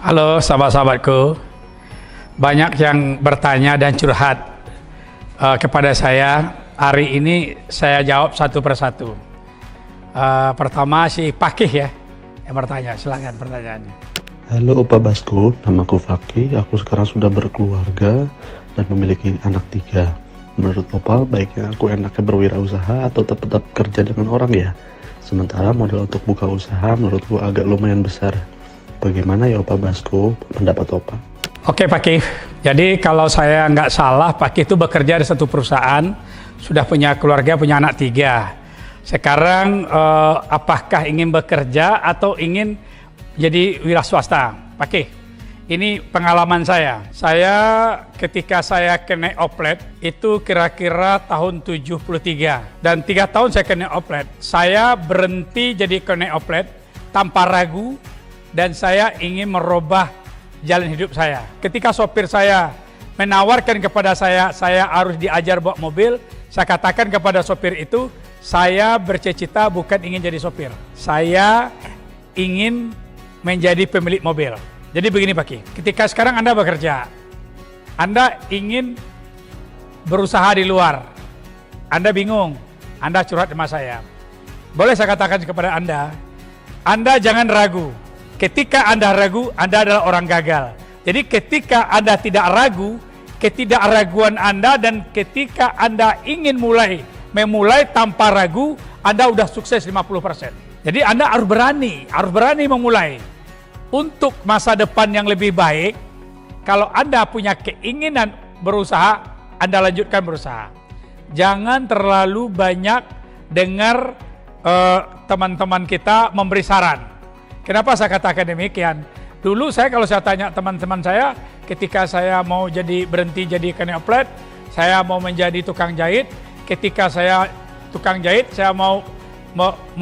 Halo sahabat-sahabatku, banyak yang bertanya dan curhat kepada saya. Hari ini saya jawab satu persatu. Pertama si Pakih ya yang bertanya, silakan pertanyaannya. Halo Opa Basko, namaku Fakih. Aku sekarang sudah berkeluarga dan memiliki anak 3. Menurut Opa, baiknya aku enaknya berwirausaha atau tetap kerja dengan orang ya? Sementara modal untuk buka usaha menurutku agak lumayan besar. Bagaimana ya Opa Basko, pendapat Opa? Oke Pakih, jadi kalau saya nggak salah, Pakih itu bekerja di satu perusahaan, sudah punya keluarga, punya anak 3. Sekarang apakah ingin bekerja atau ingin jadi wira swasta? Pakih, ini pengalaman saya. Saya ketika saya kena oplet itu kira-kira tahun 73 dan 3 tahun saya kena oplet. Saya berhenti jadi kena oplet tanpa ragu dan saya ingin merubah jalan hidup saya. Ketika sopir saya menawarkan kepada saya harus diajar bawa mobil, saya katakan kepada sopir itu, saya bercita-cita bukan ingin jadi sopir. Saya ingin menjadi pemilik mobil. Jadi begini Pakih, ketika sekarang Anda bekerja, Anda ingin berusaha di luar, Anda bingung, Anda curhat sama saya. Boleh saya katakan kepada Anda jangan ragu. Ketika Anda ragu, Anda adalah orang gagal. Jadi ketika Anda tidak ragu, ketidakraguan Anda dan ketika Anda ingin memulai tanpa ragu, Anda sudah sukses 50%. Jadi Anda harus berani memulai. Untuk masa depan yang lebih baik, kalau Anda punya keinginan berusaha, Anda lanjutkan berusaha. Jangan terlalu banyak dengar teman-teman kita memberi saran. Kenapa saya katakan demikian? Dulu kalau saya tanya teman-teman saya, ketika saya mau berhenti jadi kena oplet, saya mau menjadi tukang jahit. Ketika saya tukang jahit, saya mau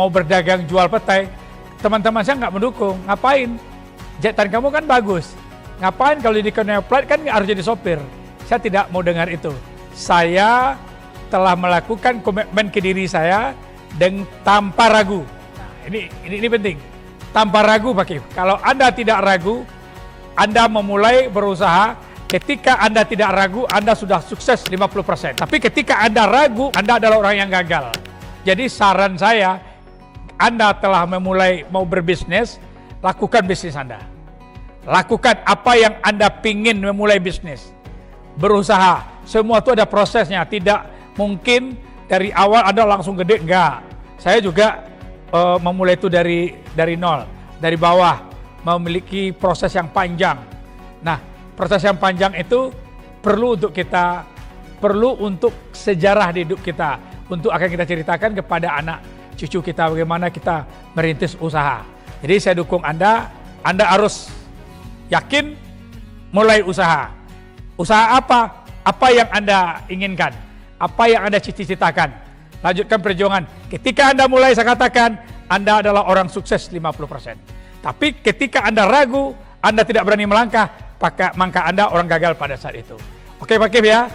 berdagang jual petai. Teman-teman saya nggak mendukung. Ngapain? Jahitan kamu kan bagus. Ngapain kalau di kena oplet kan harus jadi sopir? Saya tidak mau dengar itu. Saya telah melakukan komitmen ke diri saya dan tanpa ragu. Nah, ini penting. Tanpa ragu Pakih. Kalau Anda tidak ragu, Anda memulai berusaha. Ketika Anda tidak ragu, Anda sudah sukses 50%. Tapi ketika Anda ragu, Anda adalah orang yang gagal. Jadi saran saya, Anda telah memulai mau berbisnis, lakukan bisnis Anda. Lakukan apa yang Anda pingin memulai bisnis. Berusaha. Semua itu ada prosesnya. Tidak mungkin dari awal Anda langsung gede, enggak. Saya juga memulai itu dari nol, dari bawah, memiliki proses yang panjang. Nah, proses yang panjang itu perlu untuk sejarah di hidup kita, untuk akan kita ceritakan kepada anak cucu kita bagaimana kita merintis usaha. Jadi saya dukung Anda harus yakin mulai usaha. Usaha apa? Apa yang Anda inginkan? Apa yang Anda cita-citakan? Lanjutkan perjuangan. Ketika Anda mulai, saya katakan, Anda adalah orang sukses 50%. Tapi ketika Anda ragu, Anda tidak berani melangkah, maka Anda orang gagal pada saat itu. Oke Pakih ya.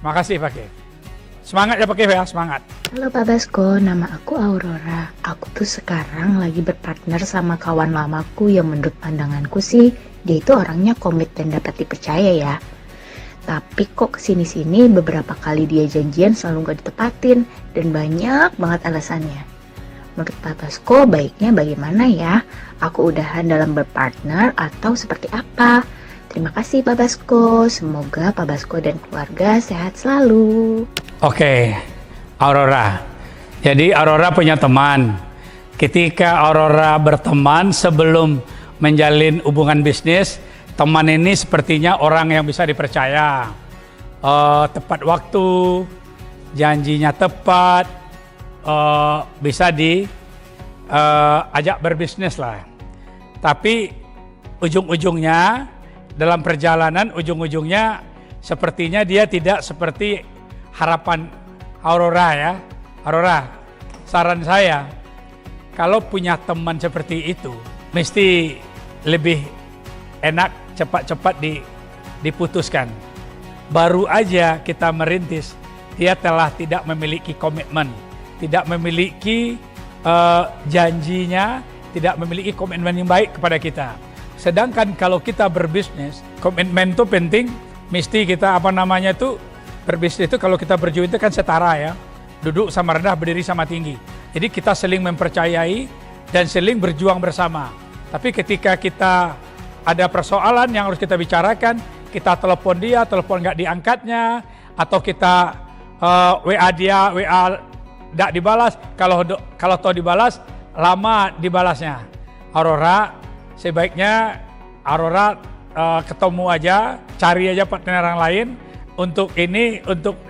Makasih Pakih. Semangat ya Pakih ya, semangat. Halo Pak Basko, nama aku Aurora. Aku tuh sekarang lagi berpartner sama kawan lamaku yang menurut pandanganku sih, dia itu orangnya komit dan dapat dipercaya ya. Tapi kok kesini-sini beberapa kali dia janjian selalu gak ditepatin dan banyak banget alasannya. Menurut Pak Basko baiknya bagaimana ya? Aku udahan dalam berpartner atau seperti apa? Terima kasih Pak Basko. Semoga Pak Basko dan keluarga sehat selalu. Oke, Aurora. Jadi Aurora punya teman. Ketika Aurora berteman sebelum menjalin hubungan bisnis, teman ini sepertinya orang yang bisa dipercaya, tepat waktu, janjinya tepat, bisa diajak berbisnis lah. Tapi ujung-ujungnya dalam perjalanan, sepertinya dia tidak seperti harapan Aurora ya. Aurora, saran saya, kalau punya teman seperti itu, mesti lebih enak cepat-cepat diputuskan. Baru aja kita merintis, dia telah tidak memiliki komitmen, tidak memiliki janjinya, tidak memiliki komitmen yang baik kepada kita. Sedangkan kalau kita berbisnis, komitmen itu penting, mesti kita berbisnis itu kalau kita berjuang itu kan setara ya. Duduk sama rendah, berdiri sama tinggi. Jadi kita saling mempercayai dan saling berjuang bersama. Tapi ketika kita ada persoalan yang harus kita bicarakan, kita telepon dia, telepon nggak diangkatnya, atau kita WA dia, WA nggak dibalas. Kalau toh dibalas, lama dibalasnya. Aurora, sebaiknya Aurora ketemu aja, cari aja partner yang lain untuk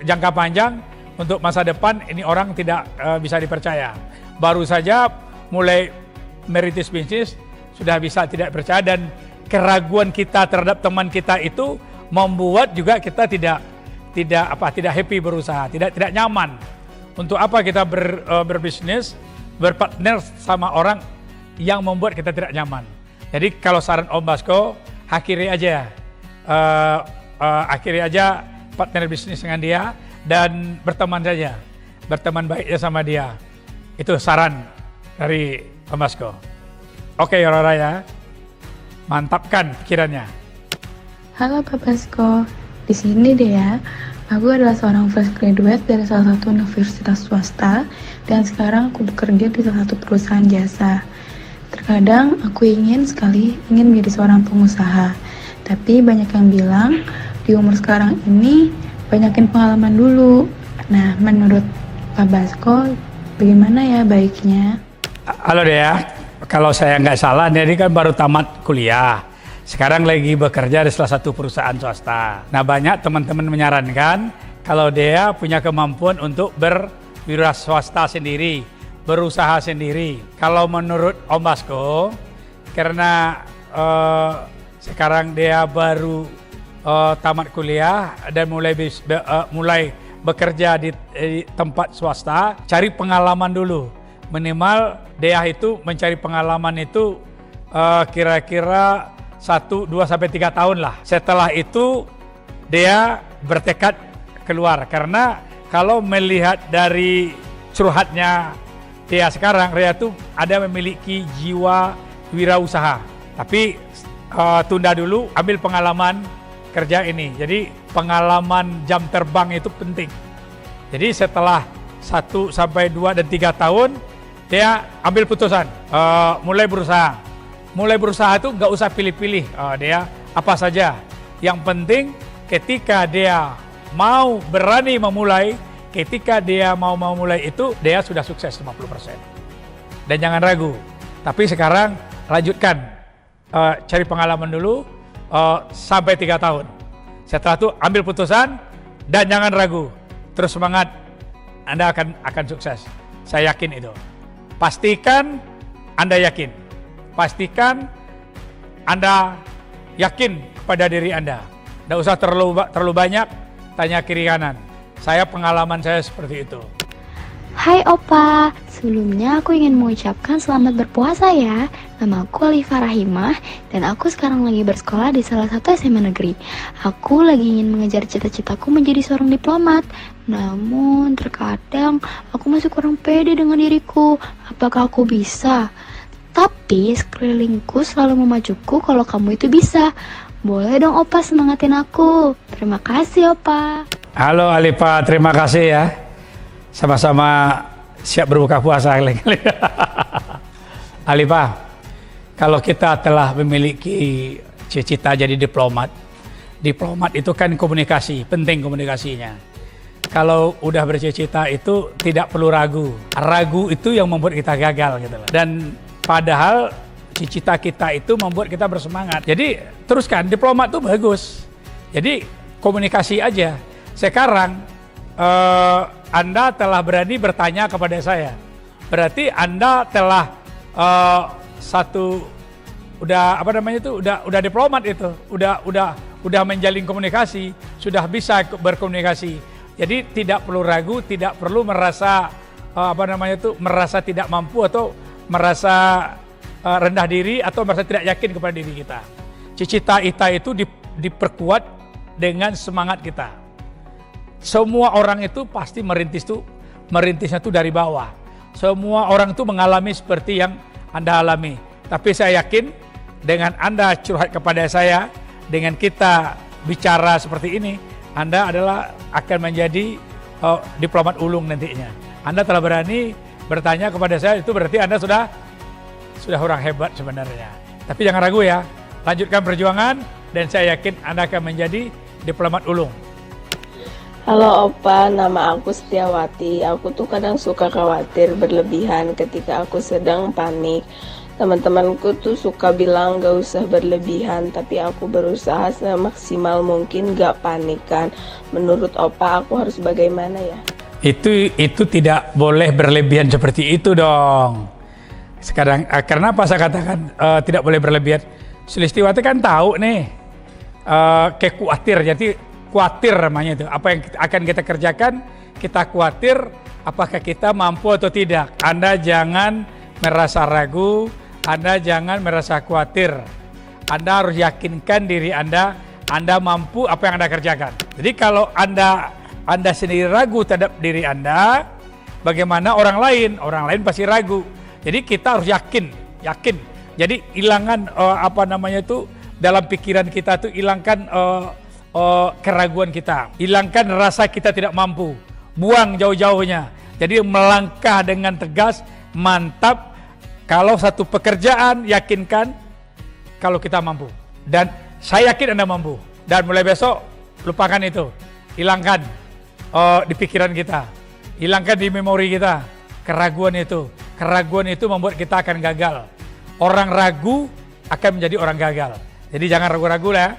jangka panjang, untuk masa depan. Ini orang tidak bisa dipercaya. Baru saja mulai merintis bisnis sudah bisa tidak percaya, dan keraguan kita terhadap teman kita itu membuat juga kita tidak happy berusaha, tidak nyaman. Untuk apa kita berbisnis, berpartner sama orang yang membuat kita tidak nyaman. Jadi kalau saran Om Basko, akhiri aja partner bisnis dengan dia dan berteman saja, berteman baiknya sama dia. Itu saran dari Om Basko. Oke Aurora ya, mantapkan pikirannya. Halo Pak Basko, di sini deh ya. Aku adalah seorang fresh graduate dari salah satu universitas swasta dan sekarang aku bekerja di salah satu perusahaan jasa. Terkadang aku ingin menjadi seorang pengusaha, tapi banyak yang bilang di umur sekarang ini banyakin pengalaman dulu. Nah, menurut Pak Basko, bagaimana ya baiknya? Halo Dea. Kalau saya nggak salah, dia ini kan baru tamat kuliah. Sekarang lagi bekerja di salah satu perusahaan swasta. Nah, banyak teman-teman menyarankan kalau dia punya kemampuan untuk berwira swasta sendiri, berusaha sendiri. Kalau menurut Om Basko, karena sekarang dia baru tamat kuliah dan mulai bekerja di tempat swasta, cari pengalaman dulu. Minimal dia itu mencari pengalaman itu kira-kira 1, 2, sampai 3 tahun lah. Setelah itu dia bertekad keluar. Karena kalau melihat dari curhatnya dia sekarang, dia tuh ada memiliki jiwa wirausaha. Tapi tunda dulu, ambil pengalaman kerja ini. Jadi pengalaman jam terbang itu penting. Jadi setelah 1 sampai 2 dan 3 tahun, dia ambil putusan, mulai berusaha. Mulai berusaha itu nggak usah pilih-pilih, dia apa saja. Yang penting ketika dia mau berani memulai, ketika dia mau memulai itu, dia sudah sukses 50%. Dan jangan ragu. Tapi sekarang lanjutkan, cari pengalaman dulu sampai 3 tahun. Setelah itu ambil putusan dan jangan ragu. Terus semangat, Anda akan sukses. Saya yakin itu. Pastikan Anda yakin. Pastikan Anda yakin kepada diri Anda. Tidak usah terlalu banyak tanya kiri kanan. Pengalaman saya seperti itu. Hai Opa, sebelumnya aku ingin mengucapkan selamat berpuasa ya. Nama aku Alifa Rahimah dan aku sekarang lagi bersekolah di salah satu SMA negeri. Aku lagi ingin mengejar cita-citaku menjadi seorang diplomat. Namun terkadang aku masih kurang pede dengan diriku. Apakah aku bisa? Tapi sekelilingku selalu memajuku kalau kamu itu bisa. Boleh dong Opa semangatin aku. Terima kasih Opa. Halo Alifa, terima kasih ya. Sama-sama siap berbuka puasa. Alifa, kalau kita telah memiliki cita-cita jadi diplomat itu kan komunikasi, penting komunikasinya. Kalau udah bercita-cita itu tidak perlu ragu. Ragu itu yang membuat kita gagal gitu loh. Dan padahal cita-cita kita itu membuat kita bersemangat. Jadi teruskan, diplomat itu bagus. Jadi komunikasi aja. Sekarang Anda telah berani bertanya kepada saya. Berarti Anda telah udah diplomat itu, udah menjalin komunikasi, sudah bisa berkomunikasi. Jadi tidak perlu ragu, tidak perlu merasa merasa tidak mampu atau merasa rendah diri atau merasa tidak yakin kepada diri kita. Cita-cita itu diperkuat dengan semangat kita. Semua orang itu pasti merintisnya itu dari bawah. Semua orang itu mengalami seperti yang Anda alami. Tapi saya yakin dengan Anda curhat kepada saya, dengan kita bicara seperti ini, Anda adalah akan menjadi diplomat ulung nantinya. Anda telah berani bertanya kepada saya, itu berarti Anda sudah orang hebat sebenarnya. Tapi jangan ragu ya, lanjutkan perjuangan dan saya yakin Anda akan menjadi diplomat ulung. Halo Opa, nama aku Setiawati. Aku tuh kadang suka khawatir berlebihan ketika aku sedang panik. Teman-temanku tuh suka bilang gak usah berlebihan, tapi aku berusaha semaksimal mungkin gak panik kan. Menurut Opa, aku harus bagaimana ya? Itu tidak boleh berlebihan seperti itu dong. Sekarang karena apa saya katakan tidak boleh berlebihan? Sulistiwati kan tahu nih kayak khawatir, jadi khawatir namanya itu. Apa yang akan kita kerjakan, kita khawatir apakah kita mampu atau tidak. Anda jangan merasa ragu, Anda jangan merasa khawatir. Anda harus yakinkan diri Anda mampu apa yang Anda kerjakan. Jadi kalau Anda sendiri ragu terhadap diri Anda, bagaimana orang lain? Orang lain pasti ragu. Jadi kita harus yakin. Jadi hilangkan dalam pikiran kita tuh hilangkan keraguan kita, hilangkan rasa kita tidak mampu, buang jauh-jauhnya. Jadi melangkah dengan tegas, mantap. Kalau satu pekerjaan, yakinkan kalau kita mampu. Dan saya yakin Anda mampu. Dan mulai besok, lupakan itu. Hilangkan di pikiran kita. Hilangkan di memori kita. Keraguan itu. Keraguan itu membuat kita akan gagal. Orang ragu akan menjadi orang gagal. Jadi jangan ragu-ragu lah.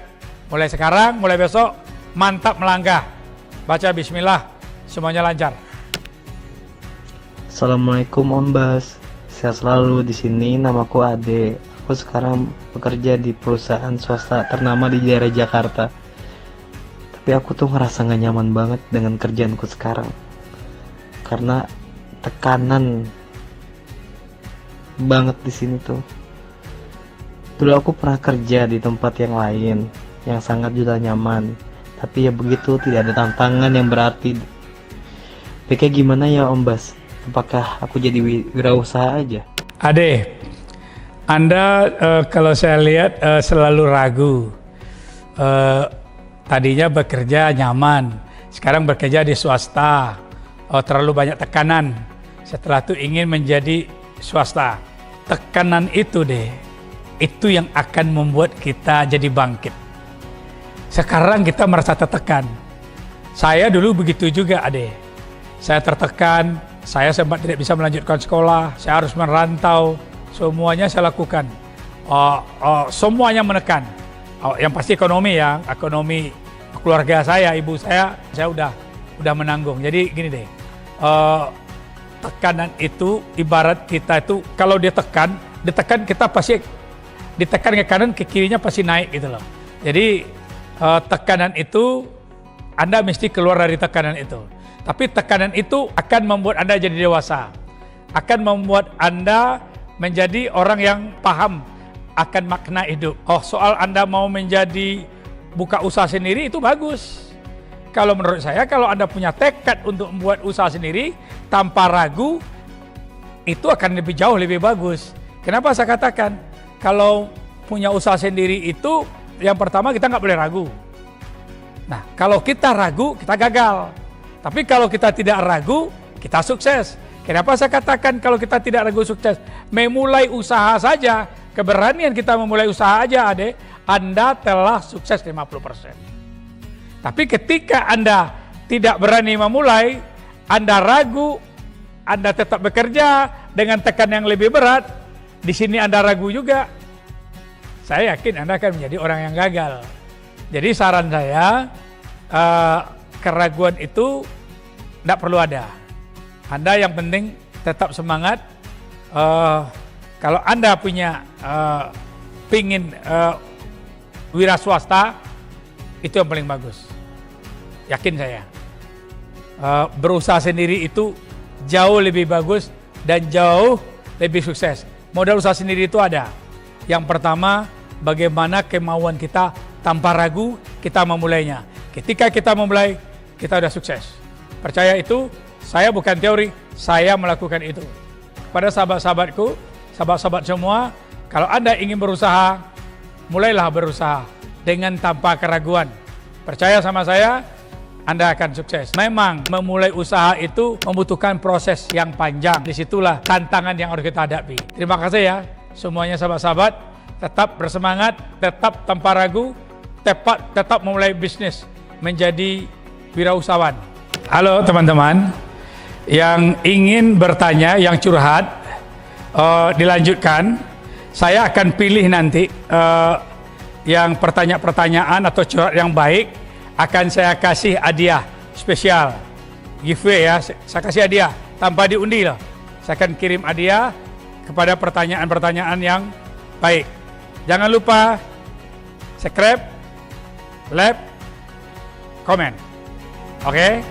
Mulai sekarang, mulai besok, mantap melangkah. Baca bismillah, semuanya lancar. Assalamualaikum Om Bas. Sehat selalu. Di sini namaku Ade. Aku sekarang bekerja di perusahaan swasta ternama di daerah Jakarta. Tapi aku tuh ngerasa gak nyaman banget dengan kerjaanku sekarang. Karena tekanan banget di sini tuh. Dulu aku pernah kerja di tempat yang lain yang sangat juga nyaman. Tapi ya begitu, tidak ada tantangan yang berarti. Tapi kayak gimana ya Om Bas? Apakah aku jadi wirausaha aja? Ade, Anda kalau saya lihat selalu ragu. Tadinya bekerja nyaman, sekarang bekerja di swasta. Terlalu banyak tekanan. Setelah itu ingin menjadi swasta. Tekanan itu itu yang akan membuat kita jadi bangkit. Sekarang kita merasa tertekan. Saya dulu begitu juga, Ade. Saya tertekan. Saya sempat tidak bisa melanjutkan sekolah, saya harus merantau, semuanya saya lakukan. Semuanya menekan. Yang pasti ekonomi ya, ekonomi keluarga saya, ibu saya udah menanggung. Jadi gini deh, tekanan itu ibarat kita itu kalau ditekan kita pasti ditekan ke kanan, ke kirinya pasti naik gitu loh. Jadi tekanan itu Anda mesti keluar dari tekanan itu. Tapi tekanan itu akan membuat Anda jadi dewasa. Akan membuat Anda menjadi orang yang paham akan makna hidup. Soal Anda mau buka usaha sendiri itu bagus. Kalau menurut saya, kalau Anda punya tekad untuk membuat usaha sendiri tanpa ragu, itu akan jauh lebih bagus. Kenapa saya katakan? Kalau punya usaha sendiri itu, yang pertama kita nggak boleh ragu. Nah, kalau kita ragu, kita gagal. Tapi kalau kita tidak ragu, kita sukses. Kenapa saya katakan kalau kita tidak ragu sukses? Memulai usaha saja, keberanian kita memulai usaha aja, Ade, Anda telah sukses 50%. Tapi ketika Anda tidak berani memulai, Anda ragu, Anda tetap bekerja dengan tekan yang lebih berat, di sini Anda ragu juga, saya yakin Anda akan menjadi orang yang gagal. Jadi saran saya, keraguan itu tidak perlu ada. Anda yang penting tetap semangat. Kalau Anda punya pingin wira swasta, itu yang paling bagus. Yakin saya. Berusaha sendiri itu jauh lebih bagus dan jauh lebih sukses. Modal usaha sendiri itu ada. Yang pertama, bagaimana kemauan kita tanpa ragu kita memulainya. Ketika kita memulai, kita sudah sukses. Percaya itu, saya bukan teori, saya melakukan itu. Pada sahabat-sahabatku, sahabat-sahabat semua, kalau Anda ingin berusaha, mulailah berusaha dengan tanpa keraguan. Percaya sama saya, Anda akan sukses. Memang memulai usaha itu membutuhkan proses yang panjang. Disitulah tantangan yang harus kita hadapi. Terima kasih ya semuanya sahabat-sahabat. Tetap bersemangat, tetap tanpa ragu, tetap memulai bisnis menjadi wirausahawan. Halo teman-teman yang ingin bertanya, yang curhat, dilanjutkan. Saya akan pilih nanti yang pertanyaan atau curhat yang baik, akan saya kasih hadiah spesial, giveaway ya. Saya kasih hadiah tanpa diundi loh. Saya akan kirim hadiah kepada pertanyaan-pertanyaan yang baik. Jangan lupa subscribe, like, komen. Oke?